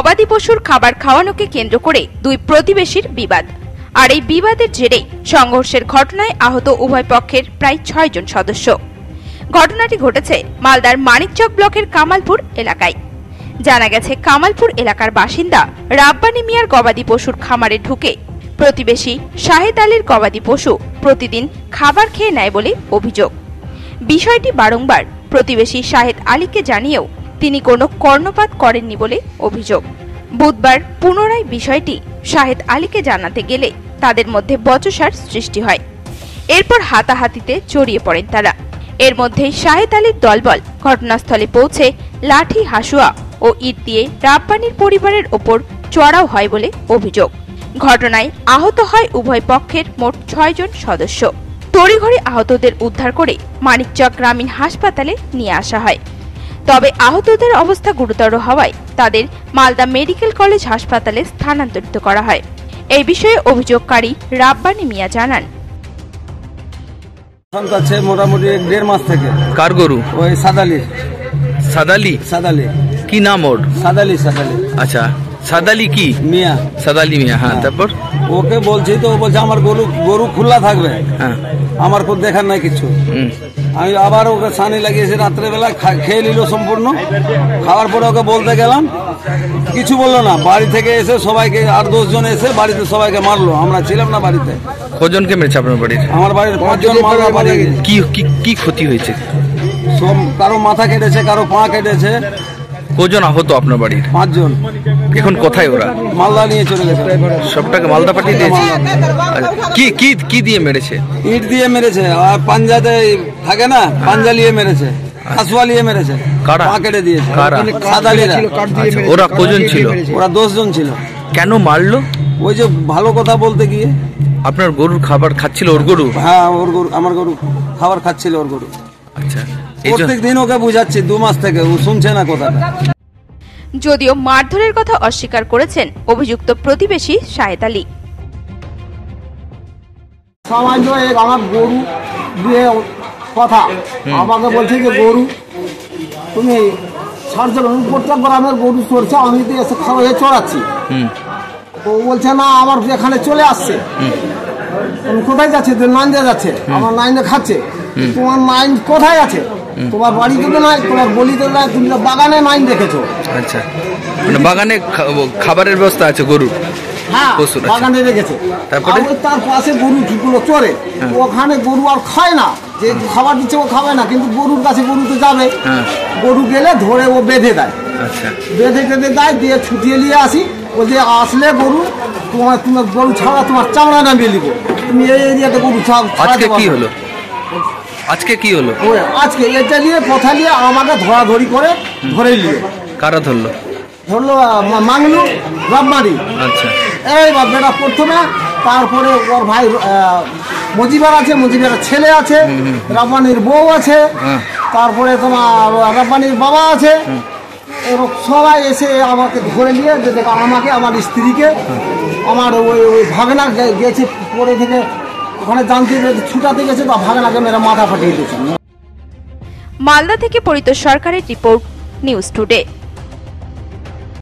গবাদি পশুর খাবার খাওয়ানোকে কেন্দ্র করে দুই প্রতিবেশীর বিবাদ। আর এই বিবাদের জেরেই সংঘর্ষের ঘটনায় আহত উভয় পক্ষের প্রায় ৬ জন সদস্য। ঘটনাটি ঘটেছে মালদার মানিকচক ব্লকের কামালপুর এলাকায়। জানা গেছে, কামালপুর এলাকার বাসিন্দা রাব্বানী মিয়ার গবাদি পশুর খামারে ঢুকে প্রতিবেশী শাহেদ আলীর গবাদি পশু প্রতিদিন খাবার খেয়ে নেয় বলে অভিযোগ। বিষয়টি বারংবার প্রতিবেশী শাহেদ আলীকে জানিয়েও তিনি কোনো কর্ণপাত করেননি বলে অভিযোগ। বুধবার পুনরায় বিষয়টি শাহেদ আলীকে জানাতে গেলে তাদের মধ্যে বচসার সৃষ্টি হয়। এরপর হাতাহাতিতে জড়িয়ে পড়েন তারা। এর মধ্যেই শাহেদ আলীর দলবল ঘটনাস্থলে পৌঁছে লাঠি, হাসুয়া ও ইট দিয়ে রাব্বানীর পরিবারের ওপর চড়াও হয় বলে অভিযোগ। ঘটনায় আহত হয় উভয় পক্ষের মোট ৬ জন সদস্য। তড়িঘড়ি আহতদের উদ্ধার করে মানিকচক গ্রামীণ হাসপাতালে নিয়ে আসা হয়। তবে আহতদের অবস্থা গুরুতর হওয়ায় তাদের মালদা মেডিকেল কলেজ হাসপাতালে স্থানান্তরিত করা হয়। এই বিষয়ে অভিযোগকারী রাব্বানী মিয়া জানান, মোটামুটি 1.5 মাস থেকে। কার গরু? ওই সাদালি। সাদালি? সাদালি। কি নাম ওর? সাদালি। সাদালি। আচ্ছা, সাদালি কি? মিয়া। সাদালি মিয়া। হ্যাঁ, তারপর ওকে বলছি তো, ও বলছে আমার গরু খোলা থাকবে, হ্যাঁ, আমার কোনো দেখার নাই কিছু। আমি আবার ওকে সানি লাগিয়েছি রাত্রেবেলা, খেয়ে নিল সম্পূর্ণ। খাওয়ার পরে ওকে বলতে গেলাম, কিছু বললো না। বাড়ি থেকে এসে সবাইকে 8-10 জন এসে বাড়িতে সবাইকে মারলো। আমরা ছিলাম না বাড়িতে। কজনকে মেরেছে আপনার বাড়ির? আমার বাড়ির 5 জন মারা। বাড়ি কি ক্ষতি হয়েছে? সব, কারো মাথা কেটেছে, কারো পা কেটেছে। কজন আহত আপনার বাড়ির? 5 জন। এখন কোথায় ওরা? মালদা নিয়ে চলে গেছে। সবটাকে মালদা পাঠিয়ে দিয়েছে। কি দিয়ে মেরেছে? ইট দিয়ে মেরেছে, আর পাঞ্জাতে থাকে না, পাঞ্জা নিয়ে মেরেছে, হাসুয়া নিয়ে মেরেছে। কারা? পা কেটে দিয়েছে। কারা? সাদালিরা। ওরা কজন ছিল? ওরা 10 জন ছিল। কেন মারলো? ওই যে ভালো কথা বলতে গিয়ে। আপনার গরুর খাবার খাচ্ছিল ওর গরু? হ্যাঁ, ওর গরু, আমার গরু খাবার খাচ্ছিল ওর গরু। আচ্ছা, প্রত্যেক দিন ওকে বুঝাচ্ছি 2 মাস থেকে, ও শুনছে না কথাটা। যদিও মারধরের কথা অস্বীকার করেছেন অভিযুক্ত প্রতিবেশী শাহেদ আলী। সামান্য আমার গরু দিয়ে কথা, আমাকে বলছে যে গরু তুমি ছাড়ছো, প্রত্যেকবার আমার গরু চড়ছে, আমি তো এসে খাওয়াই চড়াচ্ছি। ও বলছে না, আমার এখানে চলে আসছে। তুমি কোথায় যাচ্ছে? নাইন্দে যাচ্ছে, আমার নাইন্দে খাচ্ছে। তোমার নাইন কোথায় আছে? তোমার বাড়িতে তো নাই, তোমার গলিতে নাই, তুমি বাগানে নাইন দেখেছো। আচ্ছা, মানে বাগানে খাবারের ব্যবস্থা আছে গরুর? হ্যাঁ, বাগানে রেখেছে। তারপরে তার পাশে গরু গুলো চড়ে, ওখানে গরু আর খায় না। যে খাবার দিচ্ছে ও খাবে না, কিন্তু গরুর কাছে গরু তো যাবে। গরু গেলে ধরে ও বেঁধে দেয়। আচ্ছা, বেঁধে দেয়, দিয়ে ছুটিয়ে নিয়ে আসি। ও যে আসলে গরু তোমার গরু ছাড়া তোমার চামড়া নামিয়ে নিব, তুমি এই এরিয়াতে গরু আজকে কি হলো? আজকে কি হলো? আজকে এটা নিয়ে কথা নিয়ে আমাকে ধরাধরি করে ধরে নিয়ে। কারা ধরলো? মাংলু, রাব্বানী। আচ্ছা, এই বেটা প্রথমে, তারপরে ওর ভাই মজিবার আছে, মজিবার ছেলে আছে, রাব্বানীর বউ আছে, তারপরে তোমার রাব্বানীর বাবা আছে। সবাই এসে আমাকে ধরে নিয়ে, আমাকে, আমার স্ত্রীকে, আমার ওই ভাগনা গেছে পরে থেকে ওখানে জানতে ছুটাতে গেছে, তো ভাগনাকে মেরে মাথা ফাটিয়ে দিয়েছে। মালদা থেকে পরিতোষ সরকারের রিপোর্ট, নিউজ টুডে।